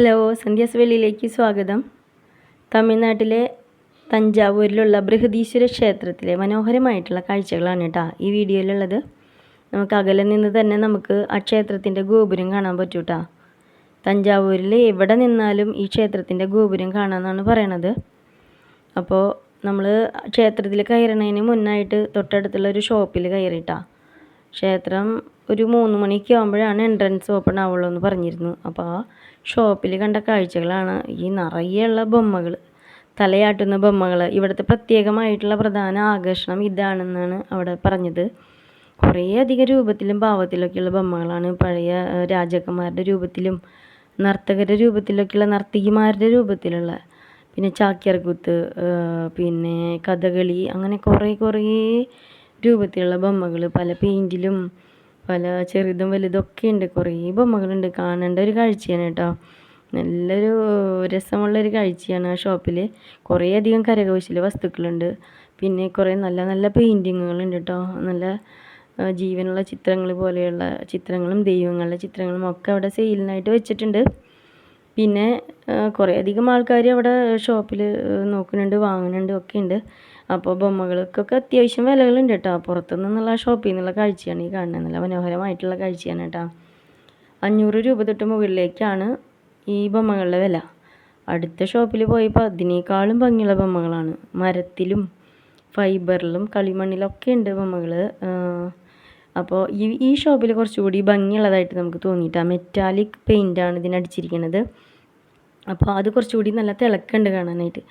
Hello, Sandhya's വെളിയിലേക്ക് സ്വാഗതം. തമിഴ്നാട്ടിലെ തഞ്ചാവൂരിലുള്ള ബൃഹദീശ്വര ക്ഷേത്രത്തിലെ മനോഹരമായിട്ടുള്ള കാഴ്ചകളാണ് കേട്ടോ ഈ വീഡിയോയിലുള്ളത്. നമുക്ക് അകലെ നിന്ന് തന്നെ നമുക്ക് ആ ക്ഷേത്രത്തിൻ്റെ ഗോപുരം കാണാൻ പറ്റും കേട്ടോ. തഞ്ചാവൂരിൽ എവിടെ നിന്നാലും ഈ ക്ഷേത്രത്തിൻ്റെ ഗോപുരം കാണാമെന്നാണ് പറയണത്. അപ്പോൾ നമ്മൾ ക്ഷേത്രത്തിൽ കയറുന്നതിന് മുന്നായിട്ട് തൊട്ടടുത്തുള്ള ഒരു ഷോപ്പിൽ കയറിയിട്ടാ. ക്ഷേത്രം ഒരു 3 മണിക്ക് ആകുമ്പോഴാണ് എൻട്രൻസ് ഓപ്പൺ ആവുള്ളൂ എന്ന് പറഞ്ഞിരുന്നു. അപ്പോൾ ആ ഷോപ്പിൽ കണ്ട കാഴ്ചകളാണ് ഈ നിറയെയുള്ള ബൊമ്മകൾ, തലയാട്ടുന്ന ബൊമ്മകൾ. ഇവിടുത്തെ പ്രത്യേകമായിട്ടുള്ള പ്രധാന ആകർഷണം ഇതാണെന്നാണ് അവിടെ പറഞ്ഞത്. കുറേ അധികം രൂപത്തിലും ഭാവത്തിലൊക്കെയുള്ള ബൊമ്മകളാണ്. പഴയ രാജാക്കന്മാരുടെ രൂപത്തിലും നർത്തകരുടെ രൂപത്തിലൊക്കെയുള്ള നർത്തകിമാരുടെ രൂപത്തിലുള്ള, പിന്നെ ചാക്യാർകൂത്ത്, പിന്നെ കഥകളി, അങ്ങനെ കുറേ രൂപത്തിലുള്ള ബൊമ്മകൾ പല പെയിൻറ്റിലും പല ചെറുതും വലുതൊക്കെ ഉണ്ട്. കുറേ ബൊമ്മകളുണ്ട്. കാണേണ്ട ഒരു കാഴ്ചയാണ് കേട്ടോ. നല്ലൊരു രസമുള്ളൊരു കാഴ്ചയാണ്. ആ ഷോപ്പിൽ കുറേ അധികം കരകൗശല വസ്തുക്കളുണ്ട്. പിന്നെ കുറേ നല്ല നല്ല പെയിൻറ്റിങ്ങുകളുണ്ട് കേട്ടോ. നല്ല ജീവനുള്ള ചിത്രങ്ങൾ പോലെയുള്ള ചിത്രങ്ങളും ദൈവങ്ങളുടെ ചിത്രങ്ങളും ഒക്കെ അവിടെ സെയിലിനായിട്ട് വെച്ചിട്ടുണ്ട്. പിന്നെ കുറേ അധികം ആൾക്കാർ അവിടെ ഷോപ്പിൽ നോക്കുന്നുണ്ട്, വാങ്ങുന്നുണ്ട് ഒക്കെ ഉണ്ട്. അപ്പോൾ ബൊമ്മകൾക്കൊക്കെ അത്യാവശ്യം വിലകളുണ്ട് കേട്ടോ. പുറത്തു നിന്നുള്ള ഷോപ്പിൽ നിന്നുള്ള കാഴ്ചയാണ് ഈ കാണുന്നത്. നല്ല മനോഹരമായിട്ടുള്ള കാഴ്ചയാണ് കേട്ടോ. 500 രൂപ തൊട്ട് മുകളിലേക്കാണ് ഈ ബൊമ്മകളുടെ വില. അടുത്ത ഷോപ്പിൽ പോയപ്പോൾ അതിനേക്കാളും ഭംഗിയുള്ള ബൊമ്മകളാണ്. മരത്തിലും ഫൈബറിലും കളിമണ്ണിലൊക്കെ ഉണ്ട് ബൊമ്മകൾ. അപ്പോൾ ഈ ഷോപ്പിൽ കുറച്ചുകൂടി ഭംഗിയുള്ളതായിട്ട് നമുക്ക് തോന്നിയിട്ടാണ്. മെറ്റാലിക് പെയിൻ്റാണ് ഇതിനടിച്ചിരിക്കുന്നത്. അപ്പോൾ അത് കുറച്ചുകൂടി നല്ല തിളക്കമുണ്ട് കാണാനായിട്ട്.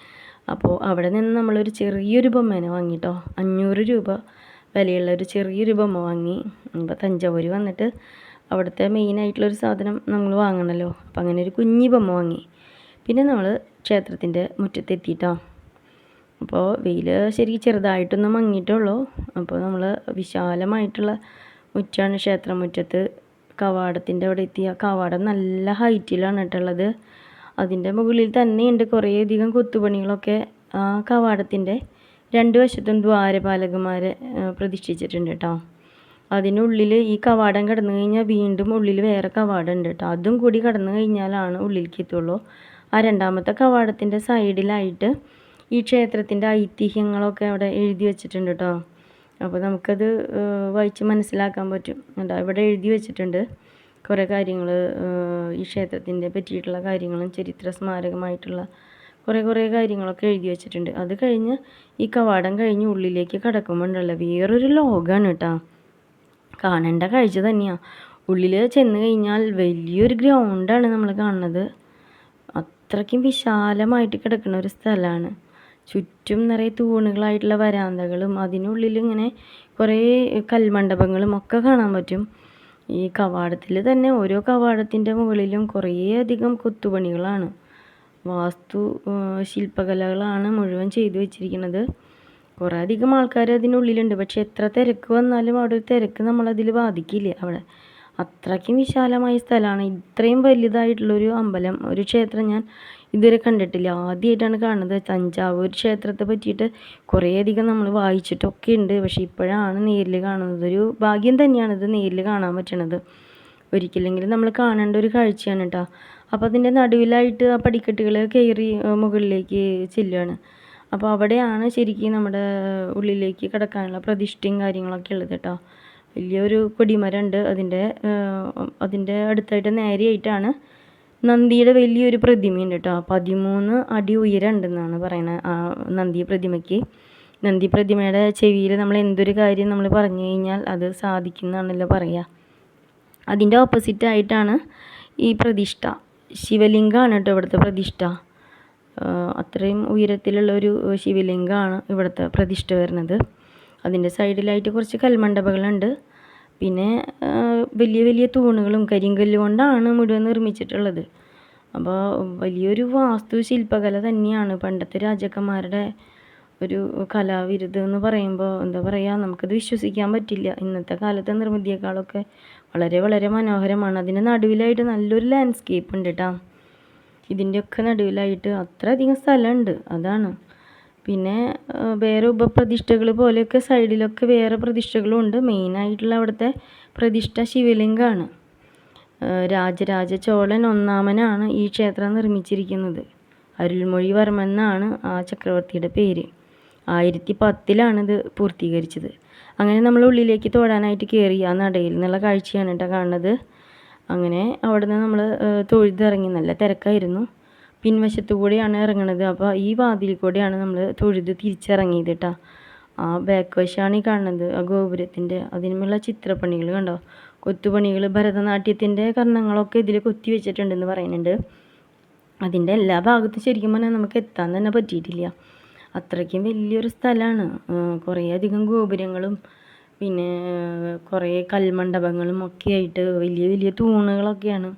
അപ്പോൾ അവിടെ നിന്ന് നമ്മളൊരു ചെറിയൊരു ബൊമ്മേനെ വാങ്ങിട്ടോ. 500 രൂപ വിലയുള്ള ഒരു ചെറിയൊരു ബൊമ്മ വാങ്ങി. അപ്പോൾ തഞ്ചാവൂർ വന്നിട്ട് അവിടുത്തെ മെയിനായിട്ടുള്ളൊരു സാധനം നമ്മൾ വാങ്ങണമല്ലോ. അപ്പോൾ അങ്ങനെ ഒരു കുഞ്ഞി ബൊമ്മ വാങ്ങി. പിന്നെ നമ്മൾ ക്ഷേത്രത്തിൻ്റെ മുറ്റത്തെത്തിയിട്ടോ. അപ്പോൾ വെയിൽ ശരിക്കും ചെറുതായിട്ടൊന്നും മങ്ങിയിട്ടുള്ളൂ. അപ്പോൾ നമ്മൾ വിശാലമായിട്ടുള്ള മുറ്റാണ് ക്ഷേത്രമുറ്റത്ത്. കവാടത്തിൻ്റെ അവിടെ എത്തിയ കവാടം നല്ല ഹൈറ്റിലാണ് കേട്ടുള്ളത്. അതിൻ്റെ മുകളിൽ തന്നെയുണ്ട് കുറേയധികം കൊത്തുപണികളൊക്കെ. ആ കവാടത്തിൻ്റെ 2 വശത്തും ദ്വാരപാലകന്മാരെ പ്രതിഷ്ഠിച്ചിട്ടുണ്ട് കേട്ടോ. അതിനുള്ളിൽ ഈ കവാടം കടന്നു കഴിഞ്ഞാൽ വീണ്ടും ഉള്ളിൽ വേറെ കവാടം ഉണ്ട് കേട്ടോ. അതും കൂടി കടന്നു കഴിഞ്ഞാലാണ് ഉള്ളിലേക്ക് എത്തുള്ളൂ. ആ 2ാമത്തെ കവാടത്തിൻ്റെ സൈഡിലായിട്ട് ഈ ക്ഷേത്രത്തിൻ്റെ ഐതിഹ്യങ്ങളൊക്കെ അവിടെ എഴുതി വെച്ചിട്ടുണ്ട് കേട്ടോ. അപ്പോൾ നമുക്കത് വായിച്ച് മനസ്സിലാക്കാൻ പറ്റും കേട്ടോ. ഇവിടെ എഴുതി വെച്ചിട്ടുണ്ട് കുറേ കാര്യങ്ങൾ, ഈ ക്ഷേത്രത്തിൻ്റെ പറ്റിയിട്ടുള്ള കാര്യങ്ങളും ചരിത്ര സ്മാരകമായിട്ടുള്ള കുറേ കാര്യങ്ങളൊക്കെ എഴുതി വെച്ചിട്ടുണ്ട്. അത് കഴിഞ്ഞ് ഈ കവാടം കഴിഞ്ഞ് ഉള്ളിലേക്ക് കടക്കുമ്പോണ്ടല്ലോ വേറൊരു ലോകമാണ് കേട്ടോ. കാണേണ്ട കാഴ്ച തന്നെയാണ്. ഉള്ളിൽ ചെന്ന് കഴിഞ്ഞാൽ വലിയൊരു ഗ്രൗണ്ടാണ് നമ്മൾ കാണുന്നത്. അത്രയ്ക്കും വിശാലമായിട്ട് കിടക്കുന്ന ഒരു സ്ഥലമാണ്. ചുറ്റും നിറയെ തൂണുകളായിട്ടുള്ള വരാന്തകളും അതിനുള്ളിൽ ഇങ്ങനെ കുറേ കൽമണ്ഡപങ്ങളും ഒക്കെ കാണാൻ പറ്റും. ഈ കവാടത്തിൽ തന്നെ ഓരോ കവാടത്തിൻ്റെ മുകളിലും കുറേയധികം കൊത്തുപണികളാണ്. വാസ്തു ശില്പകലകളാണ് മുഴുവൻ ചെയ്തു വെച്ചിരിക്കുന്നത്. കുറേ അധികം ആൾക്കാർ അതിനുള്ളിലുണ്ട്. പക്ഷെ എത്ര തിരക്ക് വന്നാലും അവിടെ ഒരു തിരക്ക് നമ്മളതിൽ ബാധിക്കില്ല. അവിടെ അത്രയ്ക്കും വിശാലമായ സ്ഥലമാണ്. ഇത്രയും വലുതായിട്ടുള്ളൊരു അമ്പലം, ഒരു ക്ഷേത്രം ഞാൻ ഇതുവരെ കണ്ടിട്ടില്ല. ആദ്യമായിട്ടാണ് കാണുന്നത്. തഞ്ചാവൂർ ക്ഷേത്രത്തെ പറ്റിയിട്ട് കുറേയധികം നമ്മൾ വായിച്ചിട്ടൊക്കെ ഉണ്ട്. പക്ഷേ ഇപ്പോഴാണ് നേരിൽ കാണുന്നത്. ഒരു ഭാഗ്യം തന്നെയാണിത് നേരിൽ കാണാൻ പറ്റണത്. ഒരിക്കലെങ്കിലും നമ്മൾ കാണേണ്ട ഒരു കാഴ്ചയാണ് കേട്ടോ. അപ്പോൾ അതിൻ്റെ നടുവിലായിട്ട് ആ പടിക്കെട്ടുകൾ കയറി മുകളിലേക്ക് ചെല്ലുകയാണ്. അപ്പോൾ അവിടെയാണ് ശരിക്കും നമ്മുടെ ഉള്ളിലേക്ക് കിടക്കാനുള്ള പ്രതിഷ്ഠയും കാര്യങ്ങളൊക്കെ ഉള്ളത് കേട്ടോ. വലിയൊരു കൊടിമരം ഉണ്ട്. അതിൻ്റെ അടുത്തായിട്ട് നേരെയായിട്ടാണ് നന്ദിയുടെ വലിയൊരു പ്രതിമയുണ്ട് കേട്ടോ. 13 അടി ഉയരം ഉണ്ടെന്നാണ് പറയുന്നത് ആ നന്ദി പ്രതിമയ്ക്ക്. നന്ദി പ്രതിമയുടെ ചെവിയിൽ നമ്മൾ എന്തൊരു കാര്യം നമ്മൾ പറഞ്ഞു കഴിഞ്ഞാൽ അത് സാധിക്കുന്നതാണല്ലോ പറയുക. അതിൻ്റെ ഓപ്പോസിറ്റായിട്ടാണ് ഈ പ്രതിഷ്ഠ. ശിവലിംഗമാണ് കേട്ടോ ഇവിടുത്തെ പ്രതിഷ്ഠ. അത്രയും ഉയരത്തിലുള്ളൊരു ശിവലിംഗമാണ് ഇവിടുത്തെ പ്രതിഷ്ഠ വരുന്നത്. അതിൻ്റെ സൈഡിലായിട്ട് കുറച്ച് കൽമണ്ഡപങ്ങളുണ്ട്. പിന്നെ വലിയ തൂണുകളും കരിങ്കല്ല് കൊണ്ടാണ് മുഴുവൻ നിർമ്മിച്ചിട്ടുള്ളത്. അപ്പോൾ വലിയൊരു വാസ്തുശില്പകല തന്നെയാണ്. പണ്ടത്തെ രാജാക്കന്മാരുടെ ഒരു കലാവിരുത് എന്ന് പറയുമ്പോൾ എന്താ പറയുക, നമുക്കത് വിശ്വസിക്കാൻ പറ്റില്ല. ഇന്നത്തെ കാലത്തെ നിർമ്മിതിയേക്കാളൊക്കെ വളരെ മനോഹരമാണ്. അതിൻ്റെ നടുവിലായിട്ട് നല്ലൊരു ലാൻഡ്സ്കേപ്പ് ഉണ്ട് കേട്ടോ. ഇതിൻ്റെയൊക്കെ നടുവിലായിട്ട് അത്രയധികം സ്ഥലമുണ്ട്, അതാണ്. പിന്നെ വേറെ ഉപപ്രതിഷ്ഠകൾ പോലെയൊക്കെ സൈഡിലൊക്കെ വേറെ പ്രതിഷ്ഠകളും ഉണ്ട്. മെയിനായിട്ടുള്ള അവിടുത്തെ പ്രതിഷ്ഠ ശിവലിംഗമാണ്. രാജരാജ ചോളൻ ഒന്നാമനാണ് ഈ ക്ഷേത്രം നിർമ്മിച്ചിരിക്കുന്നത്. അരുൾമൊഴിവർമ്മൻ എന്നാണ് ആ ചക്രവർത്തിയുടെ പേര്. 1010 ഇത് പൂർത്തീകരിച്ചത്. അങ്ങനെ നമ്മൾ ഉള്ളിലേക്ക് തൊഴാനായിട്ട് കയറി ആ നടയിൽ നിന്നുള്ള കാഴ്ചയാണ് കേട്ടോ കാണുന്നത്. അങ്ങനെ അവിടെ നിന്ന് നമ്മൾ തൊഴുതിറങ്ങി. നല്ല തിരക്കായിരുന്നു. പിൻവശത്തു കൂടെയാണ് ഇറങ്ങണത്. അപ്പോൾ ഈ വാതിൽ കൂടെയാണ് നമ്മൾ തൊഴുത് തിരിച്ചിറങ്ങിയത് കേട്ടോ. ആ ബാക്ക് വശമാണ് ഈ കാണുന്നത്, ആ ഗോപുരത്തിൻ്റെ. അതിനുമുള്ള ചിത്രപ്പണികൾ കണ്ടോ, കൊത്തുപണികൾ, ഭരതനാട്യത്തിൻ്റെ കർണങ്ങളൊക്കെ ഇതിൽ കൊത്തി വെച്ചിട്ടുണ്ടെന്ന് പറയുന്നുണ്ട്. അതിൻ്റെ എല്ലാ ഭാഗത്തും ശരിക്കും പറഞ്ഞാൽ നമുക്ക് എത്താൻ തന്നെ പറ്റിയിട്ടില്ല. അത്രയ്ക്കും വലിയൊരു സ്ഥലമാണ്. കുറേ അധികം ഗോപുരങ്ങളും പിന്നെ കുറേ കൽമണ്ഡപങ്ങളും ഒക്കെ ആയിട്ട് വലിയ വലിയ തൂണുകളൊക്കെയാണ്.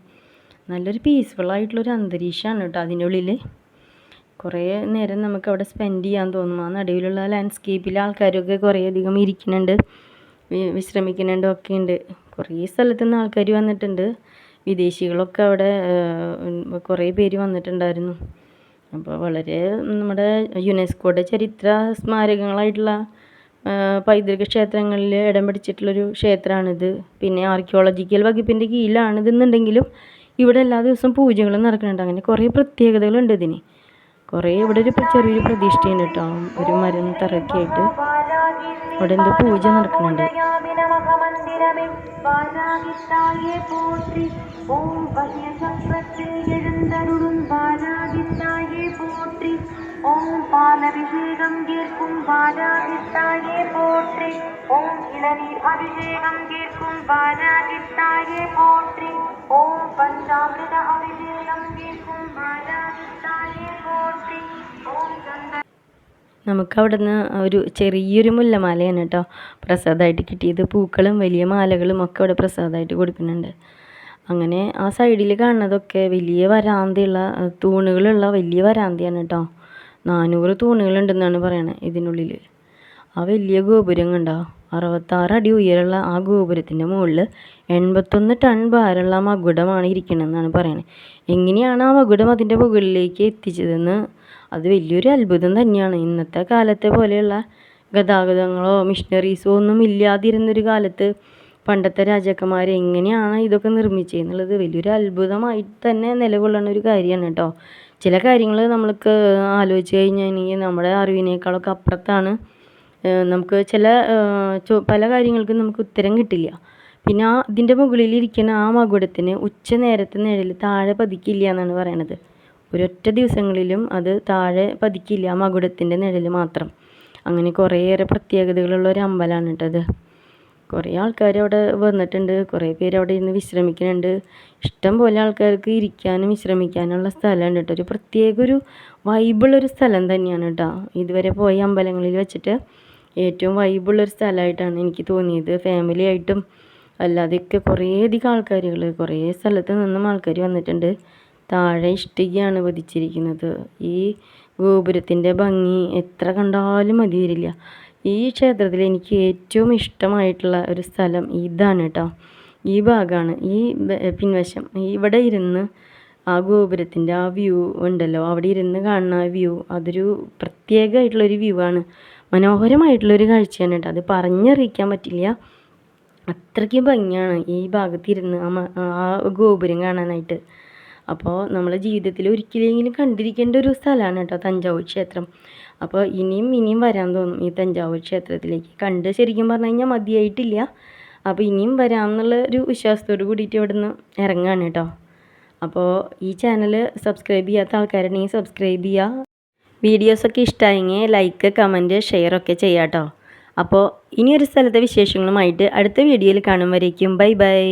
നല്ലൊരു പീസ്ഫുള്ളായിട്ടുള്ളൊരു അന്തരീക്ഷമാണ് കേട്ടോ അതിൻ്റെ ഉള്ളിൽ. കുറേ നേരം നമുക്ക് അവിടെ സ്പെൻഡ് ചെയ്യാൻ തോന്നും. ആ നടുവിലുള്ള ലാൻഡ്സ്കേപ്പിൽ ആൾക്കാരൊക്കെ കുറേ അധികം ഇരിക്കുന്നുണ്ട്, വിശ്രമിക്കുന്നുണ്ട്, ഒക്കെ ഉണ്ട്. കുറേ സ്ഥലത്തു നിന്ന് ആൾക്കാർ വന്നിട്ടുണ്ട്. വിദേശികളൊക്കെ അവിടെ കുറേ പേര് വന്നിട്ടുണ്ടായിരുന്നു. അപ്പോൾ വളരെ നമ്മുടെ യുനെസ്കോയുടെ ചരിത്ര സ്മാരകങ്ങളായിട്ടുള്ള പൈതൃക ക്ഷേത്രങ്ങളിൽ ഇടം പിടിച്ചിട്ടുള്ളൊരു ക്ഷേത്രമാണിത്. പിന്നെ ആർക്കിയോളജിക്കൽ വകുപ്പിൻ്റെ കീഴിലാണിതെന്നുണ്ടെങ്കിലും ഇവിടെ എല്ലാ ദിവസവും പൂജകളും നടക്കുന്നുണ്ട്. അങ്ങനെ കുറേ പ്രത്യേകതകളുണ്ട് ഇതിന്. കുറേ ഇവിടെ ഒരു ചെറിയൊരു പ്രതിഷ്ഠയുണ്ട് കേട്ടോ, ഒരു മരം തറയ്ക്കായിട്ട്. അവിടെ എന്തോ പൂജ നടക്കുന്നുണ്ട്. ஓம் பாலபிஷேகம் கேட்கும் பாராதித்தாயே போற்றி. ஓம் இளநீர் அபிஷேகம் கேட்கும் பாராதித்தாயே போற்றி. ஓம் பஞ்சாமிர்த அபிஷேகம் கேட்கும் பாராதித்தாயே போற்றி. ஓம் சந்த നമുക്കവിടെ നിന്ന് ഒരു ചെറിയൊരു മുല്ലമാലയാണ് കേട്ടോ പ്രസാദമായിട്ട് കിട്ടിയത്. പൂക്കളും വലിയ മാലകളും ഒക്കെ അവിടെ പ്രസാദമായിട്ട് കൊടുക്കുന്നുണ്ട്. അങ്ങനെ ആ സൈഡിൽ കാണുന്നതൊക്കെ വലിയ വരാന്തയുള്ള തൂണുകളുള്ള വലിയ വരാന്തയാണ് കേട്ടോ. 400 തൂണുകളുണ്ടെന്നാണ് പറയണത് ഇതിനുള്ളിൽ. ആ വലിയ ഗോപുരം കണ്ടോ, 66 അടി ഉയരമുള്ള ആ ഗോപുരത്തിൻ്റെ മുകളിൽ 81 ടൺ ഭാരമുള്ള ആ മകുടമാണ് ഇരിക്കണമെന്നാണ് പറയണത്. എങ്ങനെയാണ് ആ മകുടം അതിൻ്റെ മുകളിലേക്ക് എത്തിച്ചതെന്ന് അത് വലിയൊരു അത്ഭുതം തന്നെയാണ്. ഇന്നത്തെ കാലത്തെ പോലെയുള്ള ഗതാഗതങ്ങളോ മിഷനറീസോ ഒന്നും ഇല്ലാതിരുന്നൊരു കാലത്ത് പണ്ടത്തെ രാജാക്കന്മാർ എങ്ങനെയാണ് ഇതൊക്കെ നിർമ്മിച്ചതെന്നുള്ളത് വലിയൊരു അത്ഭുതമായിട്ട് തന്നെ നിലകൊള്ളുന്ന ഒരു കാര്യമാണ് കേട്ടോ. ചില കാര്യങ്ങൾ നമ്മൾക്ക് ആലോചിച്ച് കഴിഞ്ഞാൽ നമ്മുടെ അറിവിനേക്കാളൊക്കെ അപ്പുറത്താണ്. നമുക്ക് പല കാര്യങ്ങൾക്കും നമുക്ക് ഉത്തരം കിട്ടില്ല. പിന്നെ ഇതിൻ്റെ മുകളിലിരിക്കുന്ന ആ മകുടത്തിന് ഉച്ച നേരത്തെ നിഴൽ താഴെ പതിക്കില്ല എന്നാണ് പറയണത്. ഒരൊറ്റ ദിവസങ്ങളിലും അത് താഴെ പതിക്കില്ല, ആ മകുടത്തിൻ്റെ നിഴൽ മാത്രം. അങ്ങനെ കുറേയേറെ പ്രത്യേകതകളുള്ള ഒരു അമ്പലമാണ് കേട്ടത്. കുറേ ആൾക്കാർ അവിടെ വന്നിട്ടുണ്ട്, കുറേ പേര് അവിടെ ഇരുന്ന് വിശ്രമിക്കുന്നുണ്ട്. ഇഷ്ടം പോലെ ആൾക്കാർക്ക് ഇരിക്കാനും വിശ്രമിക്കാനുള്ള സ്ഥലമുണ്ട് കേട്ടോ. ഒരു പ്രത്യേക ഒരു വൈബുള്ളൊരു സ്ഥലം തന്നെയാണ് കേട്ടോ. ഇതുവരെ പോയ അമ്പലങ്ങളിൽ വെച്ചിട്ട് ഏറ്റവും വൈബുള്ളൊരു സ്ഥലമായിട്ടാണ് എനിക്ക് തോന്നിയത്. ഫാമിലി ആയിട്ടും അല്ലാതെയൊക്കെ കുറേയധികം ആൾക്കാരുകൾ കുറേ സ്ഥലത്ത് നിന്നും ആൾക്കാർ വന്നിട്ടുണ്ട്. താഴെ ഇഷ്ടികയാണ് പതിച്ചിരിക്കുന്നത്. ഈ ഗോപുരത്തിൻ്റെ ഭംഗി എത്ര കണ്ടാലും മതി വരില്ല. ഈ ക്ഷേത്രത്തിൽ എനിക്ക് ഏറ്റവും ഇഷ്ടമായിട്ടുള്ള ഒരു സ്ഥലം ഇതാണ് കേട്ടോ. ഈ ഭാഗമാണ്, ഈ പിൻവശം. ഇവിടെ ഇരുന്ന് ആ ഗോപുരത്തിൻ്റെ ആ വ്യൂ ഉണ്ടല്ലോ, അവിടെ ഇരുന്ന് കാണുന്ന ആ വ്യൂ അതൊരു പ്രത്യേകമായിട്ടുള്ളൊരു വ്യൂ ആണ്. മനോഹരമായിട്ടുള്ളൊരു കാഴ്ചയാണ് കേട്ടോ. അത് പറഞ്ഞറിയിക്കാൻ പറ്റില്ല, അത്രയ്ക്കും ഭംഗിയാണ് ഈ ഭാഗത്തിരുന്ന് ആ ഗോപുരം കാണാനായിട്ട്. അപ്പോൾ നമ്മളെ ജീവിതത്തിൽ ഒരിക്കലെങ്കിലും കണ്ടിരിക്കേണ്ട ഒരു സ്ഥലമാണ് കേട്ടോ തഞ്ചാവൂർ ക്ഷേത്രം. അപ്പോൾ ഇനിയും വരാൻ തോന്നും ഈ തഞ്ചാവൂർ ക്ഷേത്രത്തിലേക്ക്. കണ്ട് ശരിക്കും പറഞ്ഞു കഴിഞ്ഞാൽ മതിയായിട്ടില്ല. അപ്പോൾ ഇനിയും വരാമെന്നുള്ള ഒരു വിശ്വാസത്തോട് കൂടിയിട്ട് ഇവിടെ നിന്ന് ഇറങ്ങുകയാണ് കേട്ടോ. അപ്പോൾ ഈ ചാനൽ സബ്സ്ക്രൈബ് ചെയ്യാത്ത ആൾക്കാരുണ്ടെങ്കിൽ സബ്സ്ക്രൈബ് ചെയ്യുക. വീഡിയോസൊക്കെ ഇഷ്ടമായെങ്കിൽ ലൈക്ക്, കമൻറ്റ്, ഷെയർ ഒക്കെ ചെയ്യാം കേട്ടോ. അപ്പോൾ ഇനിയൊരു സ്ഥലത്തെ വിശേഷങ്ങളുമായിട്ട് അടുത്ത വീഡിയോയിൽ കാണും വരേക്കും ബൈ ബൈ.